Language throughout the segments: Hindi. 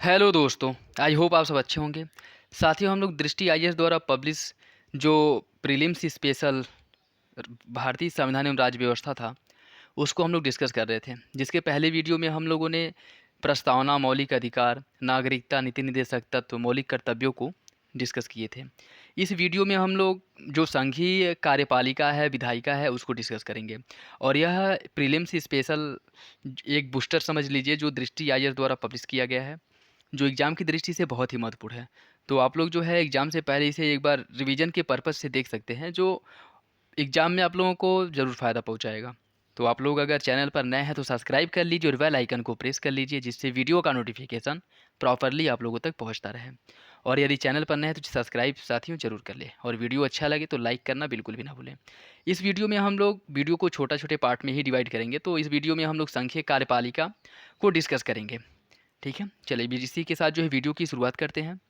हेलो दोस्तों, आई होप आप सब अच्छे होंगे। साथियों, हम लोग दृष्टि आईएएस द्वारा पब्लिश जो प्रीलिम्स स्पेशल भारतीय संविधान एवं राज्य व्यवस्था था, उसको हम लोग डिस्कस कर रहे थे। जिसके पहले वीडियो में हम लोगों ने प्रस्तावना, मौलिक अधिकार, नागरिकता, नीति निर्देशक तत्व, मौलिक कर्तव्यों को डिस्कस किए थे। इस वीडियो में हम लोग जो संघीय कार्यपालिका है, विधायिका है, उसको डिस्कस करेंगे। और यह प्रीलिम्स स्पेशल एक बूस्टर समझ लीजिए, जो दृष्टि आईएएस द्वारा पब्लिश किया गया है, जो एग्ज़ाम की दृष्टि से बहुत ही महत्वपूर्ण है। तो आप लोग जो है एग्ज़ाम से पहले इसे एक बार रिवीजन के पर्पज़ से देख सकते हैं, जो एग्ज़ाम में आप लोगों को ज़रूर फ़ायदा पहुँचाएगा। तो आप लोग अगर चैनल पर नए हैं तो सब्सक्राइब कर लीजिए और बेल आइकन को प्रेस कर लीजिए, जिससे वीडियो का नोटिफिकेशन प्रॉपरली आप लोगों तक पहुँचता रहे। और यदि चैनल पर नए हैं तो सब्सक्राइब साथियों ज़रूर कर लें, और वीडियो अच्छा लगे तो लाइक करना बिल्कुल भी ना भूलें। इस वीडियो में हम लोग वीडियो को छोटे पार्ट में ही डिवाइड करेंगे। तो इस वीडियो में हम लोग संघीय कार्यपालिका को डिस्कस करेंगे। ठीक है, चलिए इसी के साथ जो है वीडियो की शुरुआत करते हैं।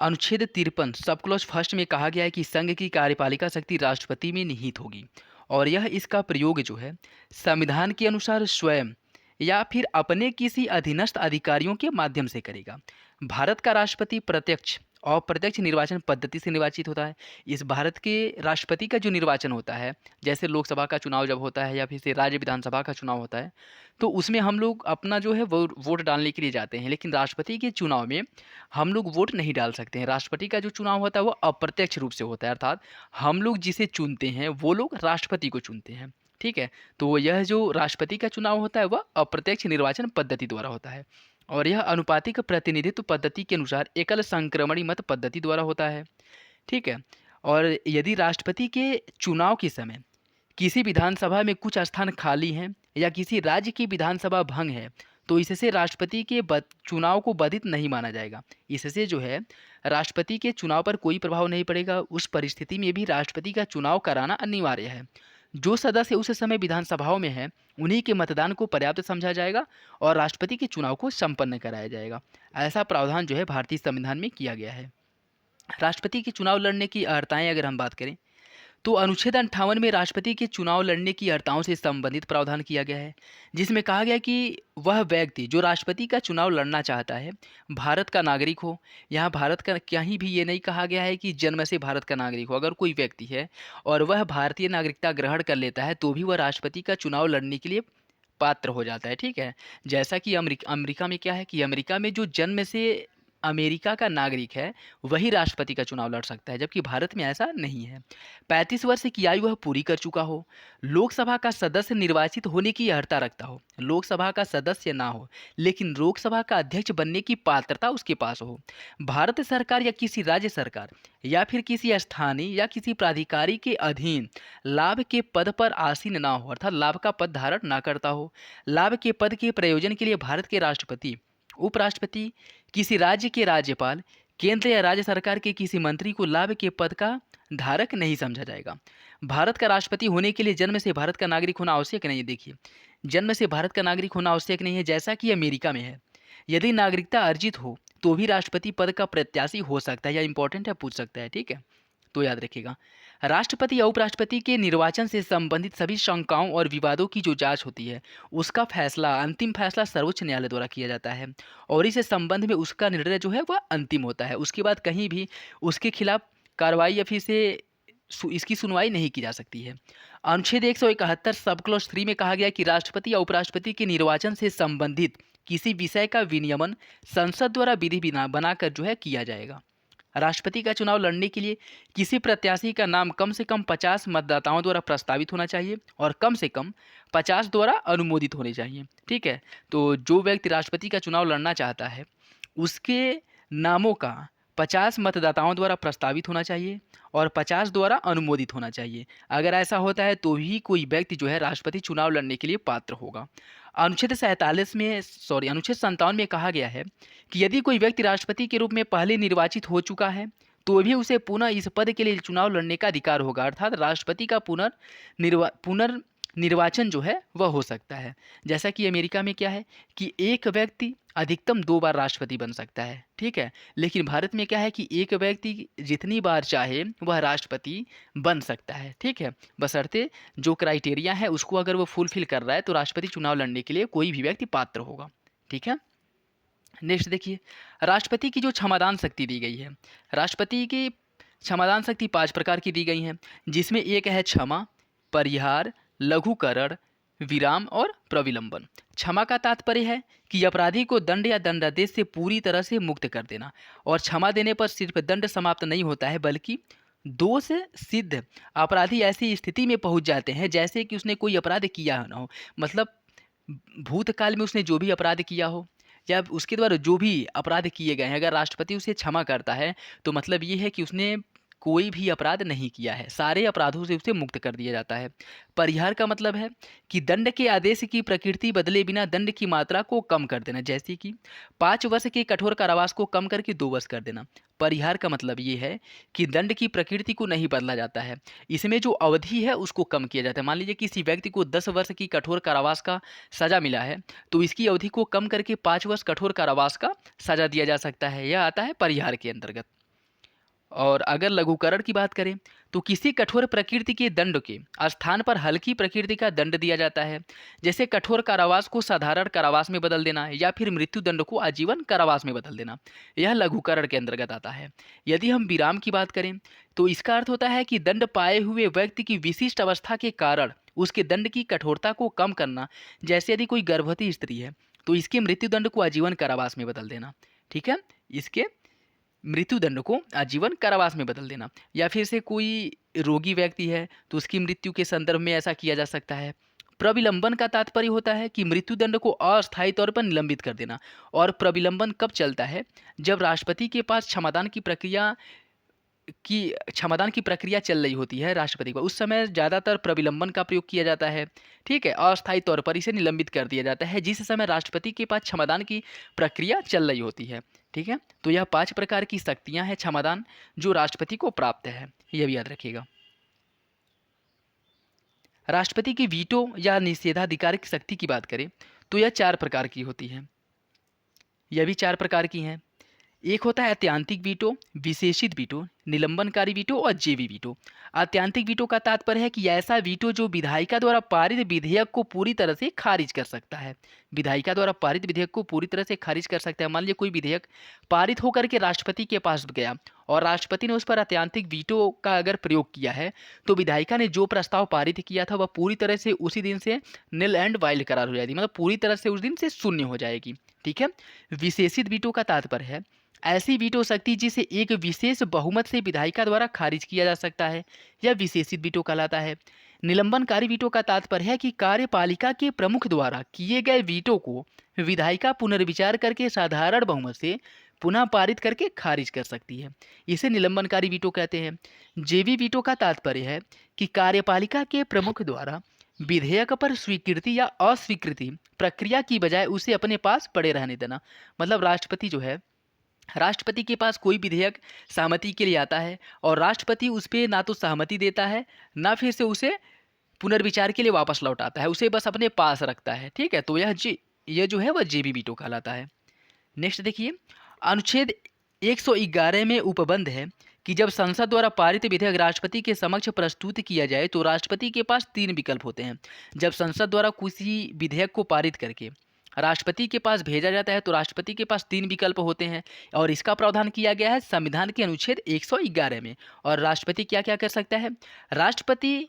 अनुच्छेद 53 सब क्लॉज फर्स्ट में कहा गया है कि संघ की कार्यपालिका शक्ति राष्ट्रपति में निहित होगी, और यह इसका प्रयोग जो है संविधान के अनुसार स्वयं या फिर अपने किसी अधीनस्थ अधिकारियों के माध्यम से करेगा। भारत का राष्ट्रपति प्रत्यक्ष और प्रत्यक्ष निर्वाचन पद्धति से निर्वाचित होता है। इस भारत के राष्ट्रपति का जो निर्वाचन होता है, जैसे लोकसभा का चुनाव जब होता है या फिर से राज्य विधानसभा का चुनाव होता है, तो उसमें हम लोग अपना जो है वो वोट डालने के लिए जाते हैं। लेकिन राष्ट्रपति के चुनाव में हम लोग वोट नहीं डाल सकते हैं। राष्ट्रपति का जो चुनाव होता है वो अप्रत्यक्ष रूप से होता है, अर्थात हम लोग जिसे चुनते हैं वो लोग राष्ट्रपति को चुनते हैं। ठीक है, तो यह जो राष्ट्रपति का चुनाव होता है वह अप्रत्यक्ष निर्वाचन पद्धति द्वारा होता है, और यह अनुपातिक प्रतिनिधित्व पद्धति के अनुसार एकल संक्रमणी मत पद्धति द्वारा होता है। ठीक है, और यदि राष्ट्रपति के चुनाव के समय किसी विधानसभा में कुछ स्थान खाली हैं या किसी राज्य की विधानसभा भंग है, तो इससे राष्ट्रपति के चुनाव को बाधित नहीं माना जाएगा। इससे जो है राष्ट्रपति के चुनाव पर कोई प्रभाव नहीं पड़ेगा। उस परिस्थिति में भी राष्ट्रपति का चुनाव कराना अनिवार्य है। जो सदस्य उस समय विधानसभाओं में हैं, उन्हीं के मतदान को पर्याप्त समझा जाएगा और राष्ट्रपति के चुनाव को संपन्न कराया जाएगा। ऐसा प्रावधान जो है भारतीय संविधान में किया गया है। राष्ट्रपति के चुनाव लड़ने की अर्हताएं अगर हम बात करें, तो अनुच्छेद 58 में राष्ट्रपति के चुनाव लड़ने की अर्हताओं से संबंधित प्रावधान किया गया है, जिसमें कहा गया कि वह व्यक्ति जो राष्ट्रपति का चुनाव लड़ना चाहता है भारत का नागरिक हो। यहाँ भारत का कहीं भी ये नहीं कहा गया है कि जन्म से भारत का नागरिक हो। अगर कोई व्यक्ति है और वह भारतीय नागरिकता ग्रहण कर लेता है तो भी वह राष्ट्रपति का चुनाव लड़ने के लिए पात्र हो जाता है। ठीक है, जैसा कि अमेरिका में क्या है कि अमेरिका में जो जन्म से अमेरिका का नागरिक है वही राष्ट्रपति का चुनाव लड़ सकता है, जबकि भारत में ऐसा नहीं है। 35 वर्ष की आयु वह पूरी कर चुका हो, लोकसभा का सदस्य निर्वाचित होने की अर्हता रखता हो, लोकसभा का सदस्य ना हो लेकिन लोकसभा का अध्यक्ष बनने की पात्रता उसके पास हो, भारत सरकार या किसी राज्य सरकार या फिर किसी स्थानीय या किसी प्राधिकारी के अधीन लाभ के पद पर आसीन ना हो, अर्थात लाभ का पद धारण ना करता हो। लाभ के पद के प्रयोजन के लिए भारत के राष्ट्रपति, उपराष्ट्रपति, किसी राज्य के राज्यपाल, केंद्र या राज्य सरकार के किसी मंत्री को लाभ के पद का धारक नहीं समझा जाएगा। भारत का राष्ट्रपति होने के लिए जन्म से भारत का नागरिक होना आवश्यक नहीं है। देखिए, जन्म से भारत का नागरिक होना आवश्यक नहीं है, जैसा कि अमेरिका में है। यदि नागरिकता अर्जित हो तो भी राष्ट्रपति पद का प्रत्याशी हो सकता है, या इंपॉर्टेंट है, पूछ सकता है। ठीक है, तो याद रखिएगा, राष्ट्रपति या उपराष्ट्रपति के निर्वाचन से संबंधित सभी शंकाओं और विवादों की जो जांच होती है उसका फैसला, अंतिम फैसला सर्वोच्च न्यायालय द्वारा किया जाता है, और इस संबंध में उसका निर्णय जो है वह अंतिम होता है। उसके बाद कहीं भी उसके खिलाफ कार्रवाई या फिर से इसकी सुनवाई नहीं की जा सकती है। अनुच्छेद 171 सब क्लॉज 3 में कहा गया कि राष्ट्रपति या उपराष्ट्रपति के निर्वाचन से संबंधित किसी विषय का विनियमन संसद द्वारा विधि बिना बनाकर जो है किया जाएगा। राष्ट्रपति का चुनाव लड़ने के लिए किसी प्रत्याशी का नाम कम से कम 50 मतदाताओं द्वारा प्रस्तावित होना चाहिए और कम से कम 50 द्वारा अनुमोदित होने चाहिए। ठीक है, तो जो व्यक्ति राष्ट्रपति का चुनाव लड़ना चाहता है उसके नामों का 50 मतदाताओं द्वारा प्रस्तावित होना चाहिए और 50 द्वारा अनुमोदित होना चाहिए। अगर ऐसा होता है तो ही कोई व्यक्ति जो है राष्ट्रपति चुनाव लड़ने के लिए पात्र होगा। अनुच्छेद 57 में कहा गया है कि यदि कोई व्यक्ति राष्ट्रपति के रूप में पहले निर्वाचित हो चुका है तो भी उसे पुनः इस पद के लिए चुनाव लड़ने का अधिकार होगा, अर्थात राष्ट्रपति का निर्वाचन जो है वह हो सकता है। जैसा कि अमेरिका में क्या है कि एक व्यक्ति अधिकतम 2 बार राष्ट्रपति बन सकता है, ठीक है? लेकिन भारत में क्या है कि एक व्यक्ति जितनी बार चाहे वह राष्ट्रपति बन सकता है, ठीक है? बशर्ते जो क्राइटेरिया है उसको अगर वो फुलफ़िल कर रहा है तो राष्ट्रपति चुनाव लड़ने के लिए कोई भी व्यक्ति पात्र होगा, ठीक है? नेक्स्ट देखिए, राष्ट्रपति की जो क्षमादान शक्ति दी गई है, राष्ट्रपति की क्षमादान शक्ति 5 प्रकार की दी गई हैं, जिसमें एक है क्षमा, परिहार, लघुकरण, विराम और प्रविलंबन। क्षमा का तात्पर्य है कि अपराधी को दंड या दंडादेश से पूरी तरह से मुक्त कर देना, और क्षमा देने पर सिर्फ दंड समाप्त नहीं होता है बल्कि दोष सिद्ध अपराधी ऐसी स्थिति में पहुंच जाते हैं जैसे कि उसने कोई अपराध किया ना हो। मतलब भूतकाल में उसने जो भी अपराध किया हो या उसके द्वारा जो भी अपराध किए गए हैं, अगर राष्ट्रपति उसे क्षमा करता है तो मतलब ये है कि उसने कोई भी अपराध नहीं किया है, सारे अपराधों से उसे मुक्त कर दिया जाता है। परिहार का मतलब है कि दंड के आदेश की प्रकृति बदले बिना दंड की मात्रा को कम कर देना, जैसे कि 5 वर्ष के कठोर कारावास को कम करके 2 वर्ष कर देना। परिहार का मतलब ये है कि दंड की प्रकृति को नहीं बदला जाता है, इसमें जो अवधि है उसको कम किया जाता है। मान लीजिए किसी व्यक्ति को 10 वर्ष की कठोर कारावास का सजा मिला है तो इसकी अवधि को कम करके 5 वर्ष कठोर कारावास का सजा दिया जा सकता है, यह आता है परिहार के अंतर्गत। और अगर लघुकरण की बात करें तो किसी कठोर प्रकृति के दंड के स्थान पर हल्की प्रकृति का दंड दिया जाता है, जैसे कठोर कारावास को साधारण कारावास में बदल देना या फिर मृत्यु दंड को आजीवन कारावास में बदल देना, यह लघुकरण के अंतर्गत आता है। यदि हम विराम की बात करें तो इसका अर्थ होता है कि दंड पाए हुए व्यक्ति की विशिष्ट अवस्था के कारण उसके दंड की कठोरता को कम करना, जैसे यदि कोई गर्भवती स्त्री है तो इसके मृत्यु दंड को आजीवन कारावास में बदल देना, ठीक है? इसके मृत्युदंड को आजीवन कारावास में बदल देना, या फिर से कोई रोगी व्यक्ति है तो उसकी मृत्यु के संदर्भ में ऐसा किया जा सकता है। प्रविलंबन का तात्पर्य होता है कि मृत्युदंड को अस्थायी तौर पर निलंबित कर देना। और प्रविलंबन कब चलता है? जब राष्ट्रपति के पास क्षमादान की प्रक्रिया चल रही होती है राष्ट्रपति को, उस समय ज़्यादातर प्रविलंबन का प्रयोग किया जाता है, ठीक है? अस्थायी तौर पर इसे निलंबित कर दिया जाता है जिस समय राष्ट्रपति के पास क्षमादान की प्रक्रिया चल रही होती है, ठीक है? तो यह 5 प्रकार की शक्तियां हैं क्षमादान जो राष्ट्रपति को प्राप्त है, यह भी याद रखिएगा। राष्ट्रपति की वीटो या निषेधाधिकार की शक्ति की बात करें तो यह 4 प्रकार की होती है, यह भी 4 प्रकार की हैं। एक होता है अत्यंतिक वीटो, विशेषित वीटो, निलंबनकारी वीटो और जेवी वीटो। अत्यंतिक वीटो का तात्पर्य है कि ऐसा वीटो जो विधायिका द्वारा पारित विधेयक को पूरी तरह से खारिज कर सकता है। विधायिका द्वारा पारित विधेयक को पूरी तरह से खारिज कर सकता है। मान लीजिए कोई विधेयक पारित होकर के राष्ट्रपति के पास गया और राष्ट्रपति ने उस पर अत्यंतिक वीटो का अगर प्रयोग किया है तो विधायिका ने जो प्रस्ताव पारित किया था वह पूरी तरह से उसी दिन से निल एंड वाइल्ड करार हो जाएगी, मतलब पूरी तरह से उस दिन से शून्य हो जाएगी, ठीक है? विशेषित वीटो का तात्पर्य है ऐसी वीटो शक्ति जिसे एक विशेष बहुमत से विधायिका द्वारा खारिज किया जा सकता है, यह विशेषित वीटो कहलाता है। निलंबनकारी वीटो का तात्पर्य है कि कार्यपालिका के प्रमुख द्वारा किए गए वीटो को विधायिका पुनर्विचार करके साधारण बहुमत से पुनः पारित करके खारिज कर सकती है, इसे निलंबनकारी वीटो कहते हैं। जेवी वीटो का तात्पर्य है कि कार्यपालिका के प्रमुख द्वारा विधेयक पर स्वीकृति या अस्वीकृति प्रक्रिया की बजाय उसे अपने पास पड़े रहने देना। मतलब राष्ट्रपति जो है, राष्ट्रपति के पास कोई विधेयक सहमति के लिए आता है और राष्ट्रपति उस पर ना तो सहमति देता है ना फिर से उसे पुनर्विचार के लिए वापस लौटाता है, उसे बस अपने पास रखता है, ठीक है? तो यह जो है वह जेबी वीटो कहलाता है। नेक्स्ट देखिए, अनुच्छेद 111 में उपबंध है कि जब संसद द्वारा पारित विधेयक राष्ट्रपति के समक्ष प्रस्तुत किया जाए तो राष्ट्रपति के पास 3 विकल्प होते हैं। जब संसद द्वारा किसी विधेयक को पारित करके राष्ट्रपति के पास भेजा जाता है तो राष्ट्रपति के पास 3 विकल्प होते हैं और इसका प्रावधान किया गया है संविधान के अनुच्छेद 111 में। और राष्ट्रपति क्या क्या कर सकता है? राष्ट्रपति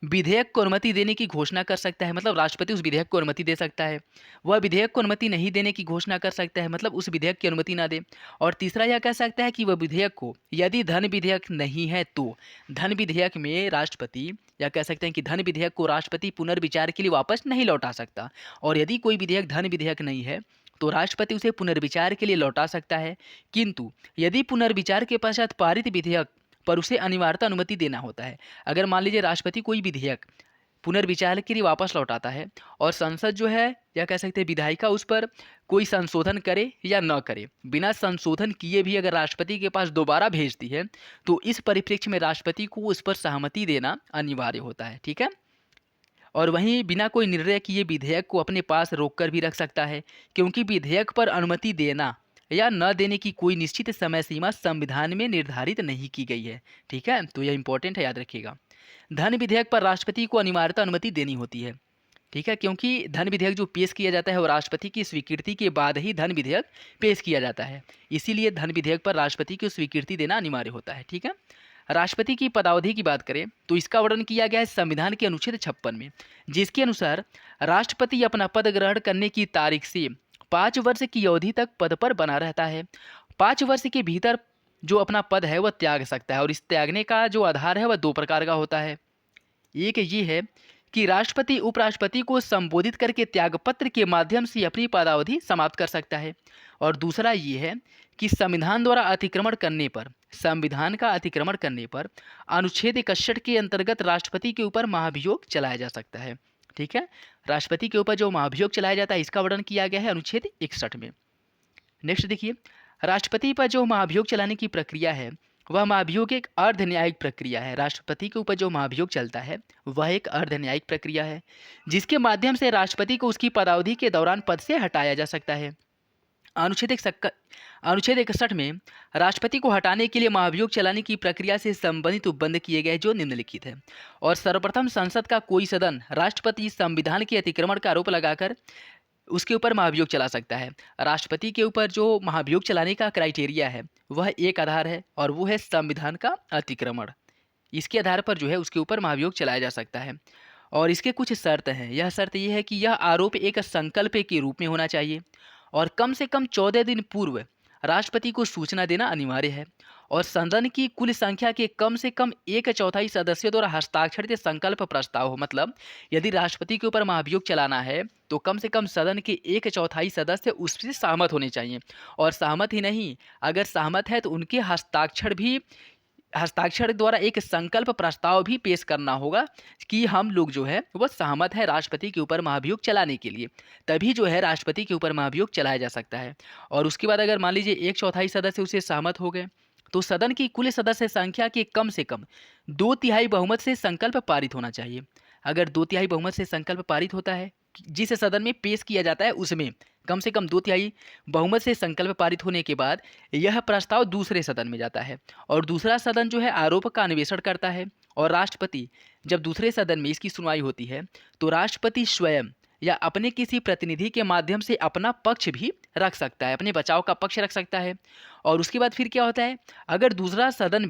विधेयक को अनुमति देने की घोषणा कर सकता है, मतलब राष्ट्रपति उस विधेयक को अनुमति दे सकता है। वह विधेयक को अनुमति नहीं देने की घोषणा कर सकता है, मतलब उस विधेयक की अनुमति ना दे। और तीसरा यह कह सकता है कि वह विधेयक को, यदि धन विधेयक नहीं है तो धन विधेयक में राष्ट्रपति, या कह सकते हैं कि धन विधेयक को राष्ट्रपति पुनर्विचार के लिए वापस नहीं लौटा सकता। और यदि कोई विधेयक धन विधेयक नहीं है तो राष्ट्रपति उसे पुनर्विचार के लिए लौटा सकता है, किंतु यदि पुनर्विचार के पश्चात पारित विधेयक पर उसे अनिवार्यता अनुमति देना होता है। अगर मान लीजिए राष्ट्रपति कोई विधेयक पुनर्विचार के लिए वापस लौटाता है और संसद जो है, या कह सकते हैं विधायिका, उस पर कोई संशोधन करे या न करे, बिना संशोधन किए भी अगर राष्ट्रपति के पास दोबारा भेजती है तो इस परिप्रेक्ष्य में राष्ट्रपति को उस पर सहमति देना अनिवार्य होता है, ठीक है? और वहीं बिना कोई निर्णय किए विधेयक को अपने पास रोक कर भी रख सकता है, क्योंकि विधेयक पर अनुमति देना या न देने की कोई निश्चित समय सीमा संविधान में निर्धारित नहीं की गई है। ठीक है, तो यह इंपॉर्टेंट है, याद रखिएगा। धन विधेयक पर राष्ट्रपति को अनिवार्यतः अनुमति देनी होती है। ठीक है, क्योंकि धन विधेयक जो पेश किया जाता है वो राष्ट्रपति की स्वीकृति के बाद ही धन विधेयक पेश किया जाता है। इसीलिए धन विधेयक पर राष्ट्रपति को स्वीकृति देना अनिवार्य होता है। ठीक है, राष्ट्रपति की पदावधि की बात करें तो इसका वर्णन किया गया है संविधान के अनुच्छेद 56 में, जिसके अनुसार राष्ट्रपति अपना पद ग्रहण करने की तारीख से 5 वर्ष की अवधि तक पद पर बना रहता है। 5 वर्ष के भीतर जो अपना पद है वह त्याग सकता है, और इस त्यागने का जो आधार है वह 2 प्रकार का होता है। एक ये है कि राष्ट्रपति उपराष्ट्रपति को संबोधित करके त्यागपत्र के माध्यम से अपनी पदावधि समाप्त कर सकता है, और दूसरा ये है कि संविधान द्वारा अतिक्रमण करने पर, संविधान का अतिक्रमण करने पर अनुच्छेद 61 के अंतर्गत राष्ट्रपति के ऊपर महाभियोग चलाया जा सकता है। ठीक है, राष्ट्रपति के ऊपर जो महाभियोग चलाया जाता है इसका वर्णन किया गया है अनुच्छेद 61 में। नेक्स्ट देखिए, राष्ट्रपति पर जो महाभियोग चलाने की प्रक्रिया है वह महाभियोग एक अर्ध न्यायिक प्रक्रिया है। राष्ट्रपति के ऊपर जो महाभियोग चलता है वह एक अर्ध न्यायिक प्रक्रिया है, जिसके माध्यम से राष्ट्रपति को उसकी पदावधि के दौरान पद से हटाया जा सकता है। अनुच्छेद 61 में राष्ट्रपति को हटाने के लिए महाभियोग चलाने की प्रक्रिया से संबंधित उपबंध किए गए जो निम्नलिखित है। और सर्वप्रथम संसद का कोई सदन राष्ट्रपति संविधान के अतिक्रमण का आरोप लगाकर उसके ऊपर महाभियोग चला सकता है। राष्ट्रपति के ऊपर जो महाभियोग चलाने का क्राइटेरिया है वह एक आधार है, और वो है संविधान का अतिक्रमण। इसके आधार पर जो है उसके ऊपर महाभियोग चलाया जा सकता है, और इसके कुछ शर्त हैं। यह शर्त यह है कि यह आरोप एक संकल्प के रूप में होना चाहिए, और कम से कम 14 दिन पूर्व राष्ट्रपति को सूचना देना अनिवार्य है, और सदन की कुल संख्या के कम से कम 1/4 सदस्यों द्वारा हस्ताक्षरित संकल्प प्रस्ताव हो। मतलब यदि राष्ट्रपति के ऊपर महाभियोग चलाना है तो कम से कम सदन के 1/4 सदस्य उससे सहमत होने चाहिए, और सहमत ही नहीं, अगर सहमत है तो उनके हस्ताक्षर द्वारा एक संकल्प प्रस्ताव भी पेश करना होगा कि हम लोग जो है वह सहमत है राष्ट्रपति के ऊपर महाभियोग चलाने के लिए, तभी जो है राष्ट्रपति के ऊपर महाभियोग चलाया जा सकता है। और उसके बाद अगर मान लीजिए 1/4 सदस्य उसे सहमत हो गए तो सदन की कुल सदस्य संख्या के कम से कम 2/3 बहुमत से संकल्प पारित होना चाहिए। अगर 2/3 बहुमत से संकल्प पारित होता है, जिस सदन में पेश किया जाता है उसमें कम से कम 2/3 बहुमत से संकल्प पारित होने के बाद यह प्रस्ताव दूसरे सदन में जाता है, और दूसरा सदन जो है आरोप का अन्वेषण करता है, और राष्ट्रपति जब दूसरे सदन में इसकी सुनवाई होती है तो राष्ट्रपति स्वयं या अपने किसी प्रतिनिधि के माध्यम से अपना पक्ष भी रख सकता है, अपने बचाव का पक्ष रख सकता है। और उसके बाद फिर क्या होता है, अगर दूसरे सदन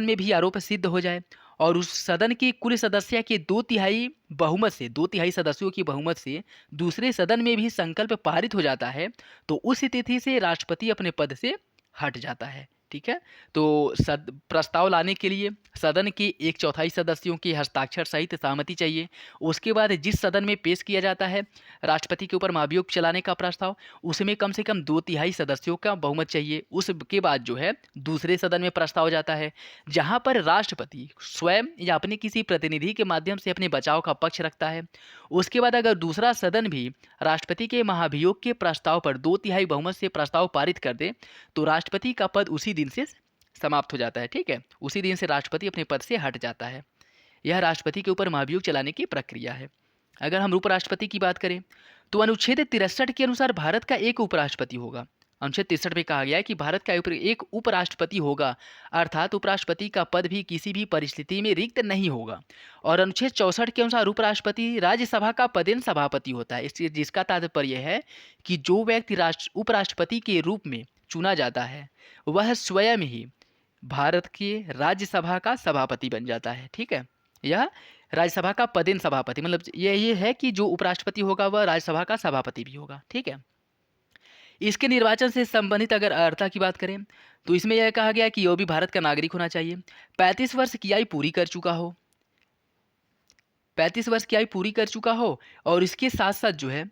में भी आरोप सिद्ध हो जाए और उस सदन की कुल सदस्य के 2/3 सदस्यों की बहुमत से दूसरे सदन में भी संकल्प पारित हो जाता है, तो उस स्थिति से राष्ट्रपति अपने पद से हट जाता है। ठीक है, तो प्रस्ताव लाने के लिए सदन के 1/4 सदस्यों के हस्ताक्षर सहित सहमति चाहिए। उसके बाद जिस सदन में पेश किया जाता है राष्ट्रपति के ऊपर महाभियोग चलाने का प्रस्ताव, उसमें कम से कम 2/3 सदस्यों का बहुमत चाहिए। उसके बाद जो है दूसरे सदन में प्रस्ताव जाता है, जहां पर राष्ट्रपति स्वयं या अपने किसी प्रतिनिधि के माध्यम से अपने बचाव का पक्ष रखता है। उसके बाद अगर दूसरा सदन भी राष्ट्रपति के महाभियोग के प्रस्ताव पर 2/3 बहुमत से प्रस्ताव पारित कर दे तो राष्ट्रपति का पद उसी दिन से समाप्त हो जाता है। ठीक है, उसी दिन से राष्ट्रपति अपने पद से हट जाता है। यह राष्ट्रपति के ऊपर महाभियोग चलाने की प्रक्रिया है। अगर हम उपराष्ट्रपति की बात करें तो अनुच्छेद 63 के अनुसार भारत का एक उपराष्ट्रपति होगा। अनुच्छेद 63 में कहा गया है कि भारत का एक उपराष्ट्रपति होगा, अर्थात उपराष्ट्रपति का पद भी किसी भी परिस्थिति में रिक्त नहीं होगा। और अनुच्छेद 64 के अनुसार उपराष्ट्रपति राज्यसभा का पदेन सभापति होता है। इससे जिसका तात्पर्य है कि जो व्यक्ति उपराष्ट्रपति के रूप में चुना जाता है वह स्वयं ही भारत के राज्यसभा का सभापति बन जाता है। ठीक है, यह राज्यसभा का पदेन सभापति, मतलब ये है कि जो उपराष्ट्रपति होगा वह राज्यसभा का सभापति भी होगा। ठीक है, इसके निर्वाचन से संबंधित अगर अर्हता की बात करें तो इसमें यह कहा गया कि यह भी भारत का नागरिक होना चाहिए, 35 वर्ष की आयु पूरी कर चुका हो, 35 वर्ष की आयु पूरी कर चुका हो, और इसके साथ साथ जो है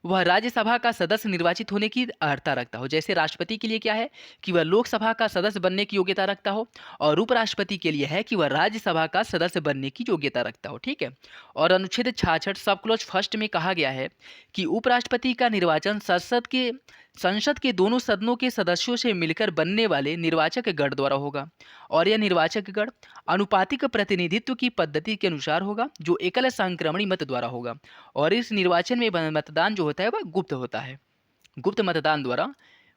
वह राज्यसभा का सदस्य निर्वाचित होने की अर्हता रखता हो। जैसे राष्ट्रपति के लिए क्या है कि वह लोकसभा का सदस्य बनने की योग्यता रखता हो, और उपराष्ट्रपति के लिए है कि वह राज्यसभा का सदस्य बनने की योग्यता रखता हो। ठीक है, और अनुच्छेद 66 सब क्लॉज फर्स्ट में कहा गया है कि उपराष्ट्रपति का निर्वाचन संसद के संसद के दोनों सदनों के सदस्यों से मिलकर बनने वाले निर्वाचक गण द्वारा होगा। और यह निर्वाचक गण अनुपातिक प्रतिनिधित्व की पद्धति के अनुसार होगा, जो एकल संक्रमणी मत द्वारा होगा। और इस निर्वाचन में मतदान जो होता है वह गुप्त होता है। गुप्त मतदान द्वारा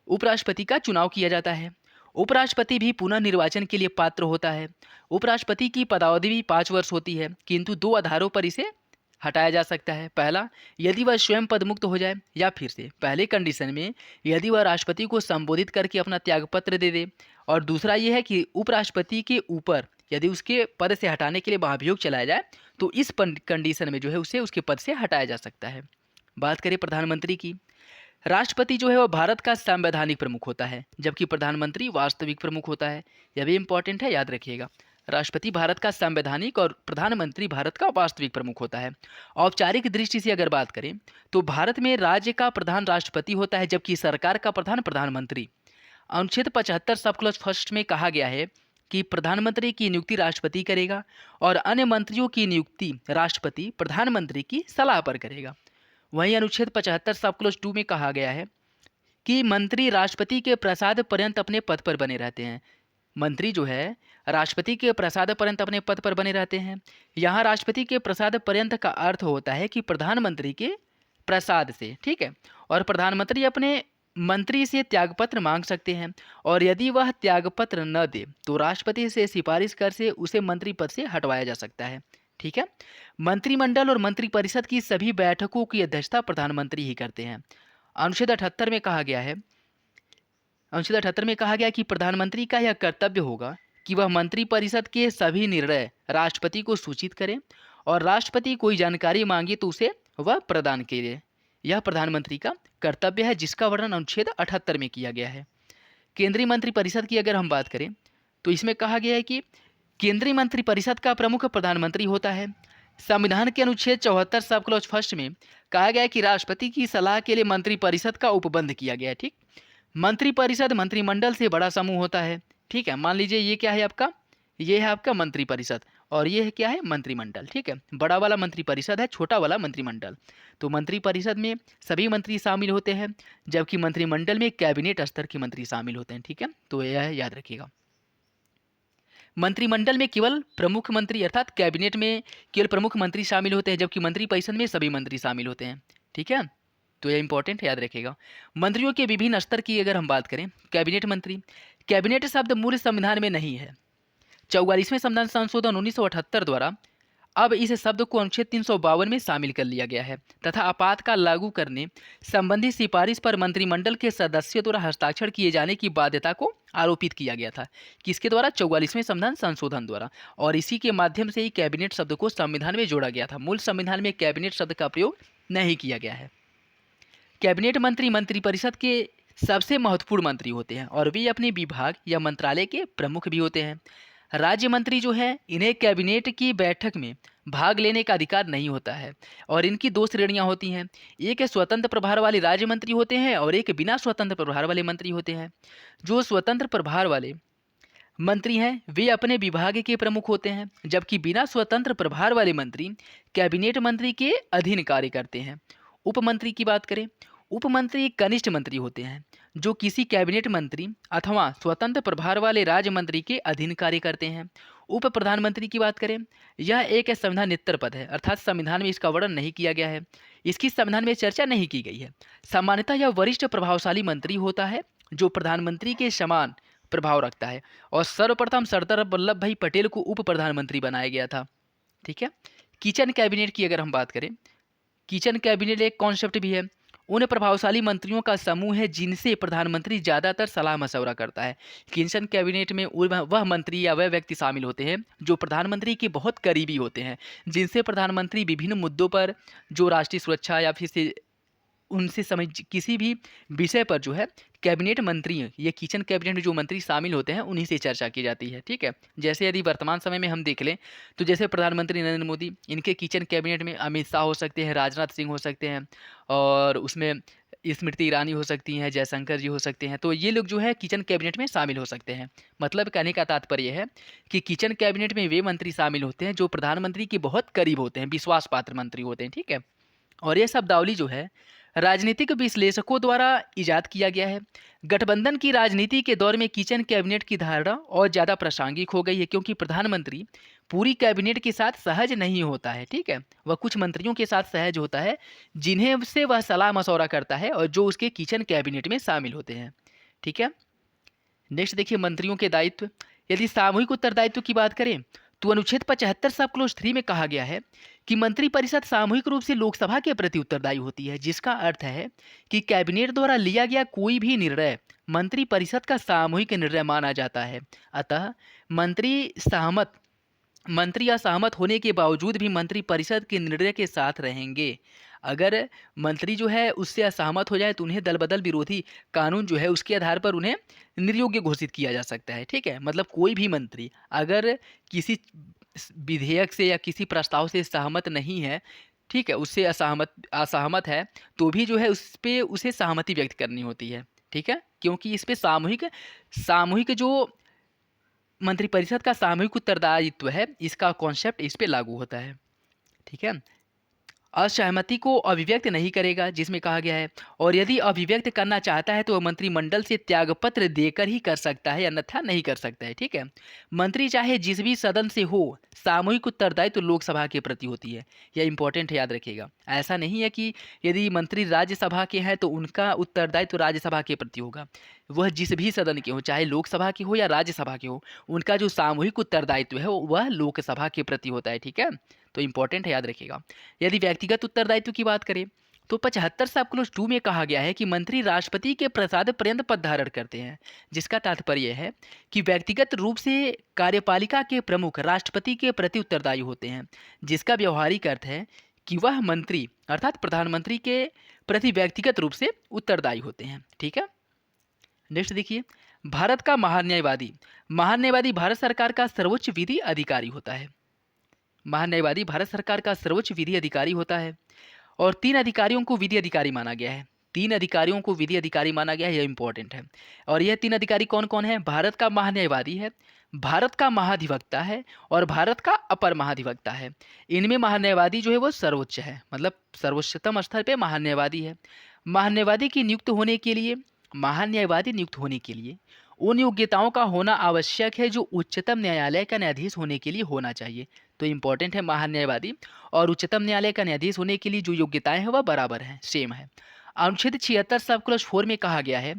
उपराष्ट्रपति का चुनाव किया जाता है। उपराष्ट्रपति भी पुनः निर्वाचन के लिए पात्र होता है। उपराष्ट्रपति की पदावधि भी 5 वर्ष होती है, किंतु 2 आधारों पर इसे हटाया जा सकता है। पहला, यदि वह स्वयं पदमुक्त हो जाए, या फिर से पहले कंडीशन में यदि वह राष्ट्रपति को संबोधित करके अपना त्यागपत्र दे दे। और दूसरा ये है कि उपराष्ट्रपति के ऊपर यदि उसके पद से हटाने के लिए महाभियोग चलाया जाए, तो इस कंडीशन में जो है उसे उसके पद से हटाया जा सकता है। बात करें प्रधानमंत्री की। राष्ट्रपति जो है वह भारत का संवैधानिक प्रमुख होता है, जबकि प्रधानमंत्री वास्तविक प्रमुख होता है। यह भी इंपॉर्टेंट है, याद रखिएगा। राष्ट्रपति भारत का संवैधानिक और प्रधानमंत्री भारत का वास्तविक प्रमुख होता है। औपचारिक दृष्टि से अगर बात करें तो भारत में राज्य का प्रधान राष्ट्रपति होता है, जबकि सरकार का प्रधान प्रधानमंत्री। अनुच्छेद 75 सब क्लॉज फर्स्ट में कहा गया है कि प्रधानमंत्री की नियुक्ति राष्ट्रपति करेगा और अन्य मंत्रियों की नियुक्ति राष्ट्रपति प्रधानमंत्री की सलाह पर करेगा। वहीं अनुच्छेद 75 सब क्लॉज 2 में कहा गया है कि मंत्री राष्ट्रपति के प्रसाद पर्यंत अपने पद पर बने रहते हैं। मंत्री जो है राष्ट्रपति के प्रसाद पर्यंत अपने पद पर बने रहते हैं। यहाँ राष्ट्रपति के प्रसाद पर्यंत का अर्थ होता है कि प्रधानमंत्री के प्रसाद से, ठीक है। और प्रधानमंत्री अपने मंत्री से त्यागपत्र मांग सकते हैं, और यदि वह त्यागपत्र न दे तो राष्ट्रपति से सिफारिश कर से उसे मंत्री पद से हटवाया जा सकता है, ठीक है। मंत्रिमंडल और मंत्रिपरिषद की सभी बैठकों की अध्यक्षता प्रधानमंत्री ही करते हैं। अनुच्छेद 78 में कहा गया है अनुच्छेद 78 में कहा गया कि प्रधानमंत्री का यह कर्तव्य होगा कि वह मंत्रिपरिषद के सभी निर्णय राष्ट्रपति को सूचित करें, और राष्ट्रपति कोई जानकारी मांगे तो उसे वह प्रदान करे। यह प्रधानमंत्री का कर्तव्य है, जिसका वर्णन अनुच्छेद 78 में किया गया है। केंद्रीय मंत्रिपरिषद की अगर हम बात करें तो इसमें कहा गया है कि केंद्रीय मंत्रिपरिषद का प्रमुख प्रधानमंत्री होता है। संविधान के अनुच्छेद 74 सब क्लॉज फर्स्ट में कहा गया है कि राष्ट्रपति की सलाह के लिए मंत्रिपरिषद का उपबंध किया गया है, ठीक। मंत्रिपरिषद मंत्रिमंडल से बड़ा समूह होता है, ठीक है। मान लीजिए ये क्या है आपका, ये है आपका मंत्रिपरिषद, और ये है क्या है, मंत्रिमंडल, ठीक है। बड़ा वाला मंत्रिपरिषद है, छोटा वाला मंत्रिमंडल। तो मंत्रिपरिषद में सभी मंत्री शामिल होते हैं, जबकि मंत्रिमंडल में कैबिनेट स्तर के मंत्री शामिल होते हैं, ठीक है। तो यह याद रखिएगा। मंत्रिमंडल में केवल प्रमुख मंत्री अर्थात कैबिनेट में केवल प्रमुख मंत्री शामिल होते हैं, जबकि मंत्रिपरिषद में सभी मंत्री शामिल होते हैं, ठीक है। तो यह इंपॉर्टेंट है, याद रखिएगा। मंत्रियों के विभिन्न स्तर की अगर हम बात करें, कैबिनेट मंत्री, कैबिनेट शब्द मूल संविधान में नहीं है। 44वें संविधान संशोधन 1978 द्वारा अब इस शब्द को अनुच्छेद 352 में शामिल कर लिया गया है, तथा आपातकाल लागू करने संबंधी सिफारिश पर मंत्रिमंडल के सदस्यों द्वारा हस्ताक्षर किए जाने की बाध्यता को आरोपित किया गया था। किसके द्वारा? 44वें संविधान संशोधन द्वारा। और इसी के माध्यम से ही कैबिनेट शब्द को संविधान में जोड़ा गया था। मूल संविधान में कैबिनेट शब्द का प्रयोग नहीं किया गया है। कैबिनेट मंत्री मंत्रिपरिषद के सबसे महत्वपूर्ण मंत्री होते हैं, और वे अपने विभाग या मंत्रालय के प्रमुख भी होते हैं। राज्य मंत्री जो है, इन्हें कैबिनेट की बैठक में भाग लेने का अधिकार नहीं होता है, और इनकी 2 श्रेणियां होती हैं। एक स्वतंत्र प्रभार वाले राज्य मंत्री होते हैं, और एक बिना स्वतंत्र प्रभार वाले मंत्री होते हैं। जो स्वतंत्र प्रभार वाले मंत्री हैं वे अपने विभाग के प्रमुख होते हैं, जबकि बिना स्वतंत्र प्रभार वाले मंत्री कैबिनेट मंत्री के अधीन कार्य करते हैं। उपमंत्री की बात करें, उपमंत्री एक कनिष्ठ मंत्री होते हैं जो किसी कैबिनेट मंत्री अथवा स्वतंत्र प्रभार वाले राज्य मंत्री के अधीन कार्य करते हैं। उप प्रधानमंत्री की बात करें, यह एक संविधानेतर पद है, अर्थात संविधान में इसका वर्णन नहीं किया गया है, इसकी संविधान में चर्चा नहीं की गई है। सामान्यतः यह वरिष्ठ प्रभावशाली मंत्री होता है जो प्रधानमंत्री के समान प्रभाव रखता है, और सर्वप्रथम सरदार वल्लभ भाई पटेल को उप प्रधानमंत्री बनाया गया था, ठीक है। किचन कैबिनेट की अगर हम बात करें, किचन कैबिनेट एक कॉन्सेप्ट भी है। उन प्रभावशाली मंत्रियों का समूह है जिनसे प्रधानमंत्री ज़्यादातर सलाह मशवरा करता है। किचन कैबिनेट में वह मंत्री या वह व्यक्ति शामिल होते हैं जो प्रधानमंत्री के बहुत करीबी होते हैं, जिनसे प्रधानमंत्री विभिन्न मुद्दों पर, जो राष्ट्रीय सुरक्षा या फिर से उनसे समझ किसी भी विषय पर जो है कैबिनेट मंत्री, ये किचन कैबिनेट में जो मंत्री शामिल होते हैं उन्हीं से चर्चा की जाती है, ठीक है। जैसे यदि वर्तमान समय में हम देख लें तो जैसे प्रधानमंत्री नरेंद्र मोदी, इनके किचन कैबिनेट में अमित शाह हो सकते हैं, राजनाथ सिंह हो सकते हैं, और उसमें स्मृति ईरानी हो सकती हैं, जयशंकर जी हो सकते हैं। तो ये लोग जो है किचन कैबिनेट में शामिल हो सकते हैं। मतलब कहने का तात्पर्य है कि किचन कैबिनेट में वे मंत्री शामिल होते हैं जो प्रधानमंत्री के बहुत करीब होते हैं, विश्वास पात्र मंत्री होते हैं, ठीक है। और ये शब्दावली जो है राजनीतिक विश्लेषकों द्वारा इजाद किया गया है। गठबंधन की राजनीति के दौर में किचन कैबिनेट की धारणा और ज़्यादा प्रासंगिक हो गई है, क्योंकि प्रधानमंत्री पूरी कैबिनेट के साथ सहज नहीं होता है, ठीक है। वह कुछ मंत्रियों के साथ सहज होता है, जिन्हें से वह सलाह मशवरा करता है और जो उसके किचन कैबिनेट में शामिल होते हैं, ठीक है। नेक्स्ट देखिए, मंत्रियों के दायित्व। यदि सामूहिक उत्तरदायित्व की बात करें तो अनुच्छेद 75 सब क्लोज 3 में कहा गया है कि मंत्रिपरिषद सामूहिक रूप से लोकसभा के प्रति उत्तरदायी होती है, जिसका अर्थ है कि कैबिनेट द्वारा लिया गया कोई भी निर्णय मंत्रिपरिषद का सामूहिक निर्णय माना जाता है। अतः मंत्री सहमत मंत्री असहमत होने के बावजूद भी मंत्रिपरिषद के निर्णय के साथ रहेंगे। अगर मंत्री जो है उससे असहमत हो जाए तो उन्हें दल बदल विरोधी कानून जो है उसके आधार पर उन्हें निर्योग्य घोषित किया जा सकता है, ठीक है। मतलब कोई भी मंत्री अगर किसी विधेयक से या किसी प्रस्ताव से सहमत नहीं है, ठीक है, उससे असहमत असहमत है, तो भी जो है उस पे उसे सहमति व्यक्त करनी होती है, ठीक है। क्योंकि इस पे सामूहिक सामूहिक जो मंत्रिपरिषद का सामूहिक उत्तरदायित्व है, इसका कॉन्सेप्ट इस पे लागू होता है, ठीक है। असहमति को अभिव्यक्त नहीं करेगा, जिसमें कहा गया है, और यदि अभिव्यक्त करना चाहता है तो वह मंत्रिमंडल से त्यागपत्र देकर ही कर सकता है, अन्यथा नहीं कर सकता है, ठीक है। मंत्री चाहे जिस भी सदन से हो, सामूहिक उत्तरदायित्व तो लोकसभा के प्रति होती है। यह इंपॉर्टेंट है, याद रखिएगा। ऐसा नहीं है कि यदि मंत्री राज्यसभा के हैं तो उनका उत्तरदायित्व तो राज्यसभा के प्रति होगा। वह जिस भी सदन के हो, चाहे लोकसभा के हो या राज्यसभा के हो, उनका जो सामूहिक उत्तरदायित्व है वह लोकसभा के प्रति होता है, ठीक है। तो इंपॉर्टेंट है, याद रखिएगा। यदि व्यक्तिगत उत्तरदायित्व की बात करें तो 75 सब क्लोज 2 में कहा गया है कि मंत्री राष्ट्रपति के प्रसाद पर्यंत पद धारण करते हैं, जिसका तात्पर्य है कि व्यक्तिगत रूप से कार्यपालिका के प्रमुख राष्ट्रपति के प्रति उत्तरदायी होते हैं, जिसका व्यवहारिक अर्थ है कि वह मंत्री अर्थात प्रधानमंत्री के प्रति व्यक्तिगत रूप से उत्तरदायी होते हैं, ठीक है। नेक्स्ट देखिए, भारत का महान्यायवादी। महान्यायवादी भारत सरकार का सर्वोच्च विधि अधिकारी होता है। महान्यायवादी भारत सरकार का सर्वोच्च विधि अधिकारी होता है और 3 अधिकारियों को विधि अधिकारी माना गया है। 3 अधिकारियों को विधि अधिकारी माना गया है, यह इंपॉर्टेंट है। और यह 3 अधिकारी कौन कौन है? भारत का महान्यायवादी है, भारत का महाधिवक्ता है और भारत का अपर महाधिवक्ता है। इनमें महान्यायवादी जो है वो सर्वोच्च है, मतलब सर्वोच्चतम स्तर पे महान्यायवादी है। महान्यायवादी की नियुक्त होने के लिए महान्यायवादी नियुक्त होने के लिए उन योग्यताओं का होना आवश्यक है जो उच्चतम न्यायालय का न्यायाधीश होने के लिए होना चाहिए। तो इंपॉर्टेंट है, महान्यायवादी और उच्चतम न्यायालय का न्यायाधीश होने के लिए जो योग्यताएं हैं वह बराबर हैं, सेम है। अनुच्छेद 76 सब क्लॉज 4 में कहा गया है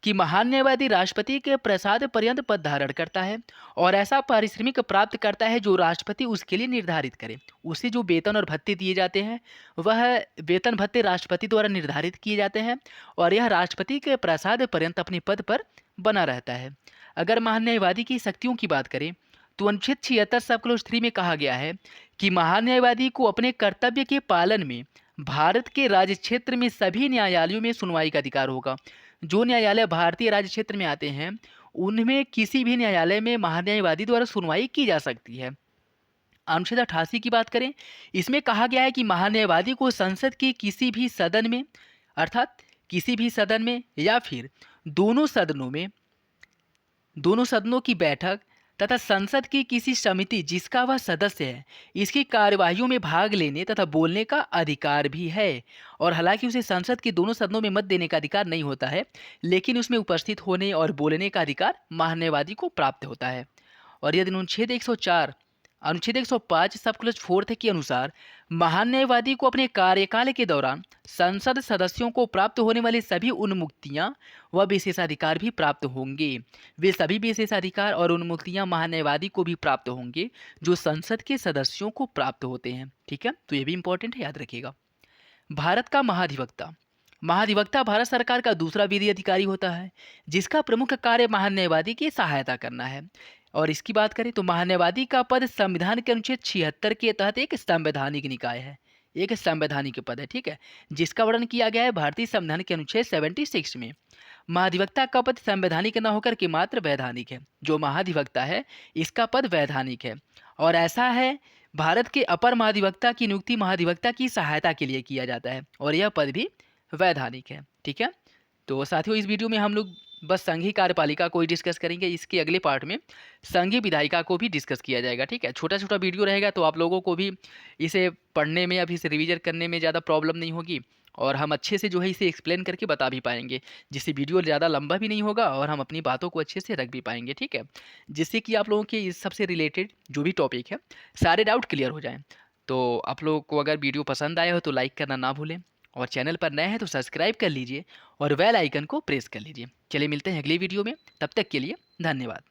कि महान्यायवादी राष्ट्रपति के प्रसाद पर्यंत पद धारण करता है और ऐसा पारिश्रमिक प्राप्त करता है जो राष्ट्रपति उसके लिए निर्धारित करे। उसे जो वेतन और भत्ते दिए जाते हैं वह वेतन भत्ते राष्ट्रपति द्वारा निर्धारित किए जाते हैं और यह राष्ट्रपति के प्रसाद पर्यंत अपने पद पर बना रहता है। अगर महान्यायवादी की शक्तियों की बात करें तो अनुच्छेद 76 सब क्लोज 3 में कहा गया है कि महान्यायवादी को अपने कर्तव्य के पालन में भारत के राज्य क्षेत्र में सभी न्यायालयों में सुनवाई का अधिकार होगा। जो न्यायालय भारतीय राज्य क्षेत्र में आते हैं उनमें किसी भी न्यायालय में महान्यायवादी द्वारा सुनवाई की जा सकती है। अनुच्छेद 88 की बात करें, इसमें कहा गया है कि महान्यायवादी को संसद के किसी भी सदन में अर्थात किसी भी सदन में या फिर दोनों सदनों की बैठक तथा संसद की किसी समिति जिसका वह सदस्य है इसकी कार्यवाहियों में भाग लेने तथा बोलने का अधिकार भी है। और हालांकि उसे संसद के दोनों सदनों में मत देने का अधिकार नहीं होता है, लेकिन उसमें उपस्थित होने और बोलने का अधिकार महान्यायवादी को प्राप्त होता है। और यदि अनुच्छेद 105 सब क्लॉज 4 के अनुसार महान्यायवादी को अपने कार्यकाल के दौरान संसद सदस्यों को प्राप्त होने वाली सभी उन्मुक्तियां व विशेषाधिकार भी प्राप्त होंगे। वे सभी विशेषाधिकार और उन्मुक्तियां महान्यायवादी को भी प्राप्त होंगे जो संसद के सदस्यों को प्राप्त होते हैं, ठीक है। तो ये भी इंपॉर्टेंट है, याद रखिएगा। भारत का महाधिवक्ता। महाधिवक्ता भारत सरकार का दूसरा विधि अधिकारी होता है जिसका प्रमुख कार्य महान्यायवादी की सहायता करना है। और इसकी बात करें तो महान्यायवादी का पद संविधान के अनुच्छेद 76 के तहत एक संवैधानिक निकाय है, एक संवैधानिक पद है, ठीक है, जिसका वर्णन किया गया है भारतीय संविधान के अनुच्छेद 76 में। महाधिवक्ता का पद संवैधानिक न होकर के मात्र वैधानिक है। जो महाधिवक्ता है इसका पद वैधानिक है और ऐसा है भारत के अपर महाधिवक्ता की नियुक्ति महाधिवक्ता की सहायता के लिए किया जाता है और यह पद भी वैधानिक है, ठीक है। तो साथियों, इस वीडियो में हम लोग बस संघीय कार्यपालिका को ही डिस्कस करेंगे। इसके अगले पार्ट में संघीय विधायिका को भी डिस्कस किया जाएगा, ठीक है। छोटा छोटा वीडियो रहेगा तो आप लोगों को भी इसे पढ़ने में या फिर इसे रिवीजन करने में ज़्यादा प्रॉब्लम नहीं होगी, और हम अच्छे से जो है इसे एक्सप्लेन करके बता भी पाएंगे, जिससे वीडियो ज़्यादा लंबा भी नहीं होगा और हम अपनी बातों को अच्छे से रख भी पाएंगे, ठीक है। जिससे कि आप लोगों के इस सबसे रिलेटेड जो भी टॉपिक है सारे डाउट क्लियर हो जाएँ। तो आप लोगों को अगर वीडियो पसंद आया हो तो लाइक करना ना भूलें, और चैनल पर नए हैं तो सब्सक्राइब कर लीजिए और बेल आइकन को प्रेस कर लीजिए। चलिए मिलते हैं अगली वीडियो में, तब तक के लिए धन्यवाद।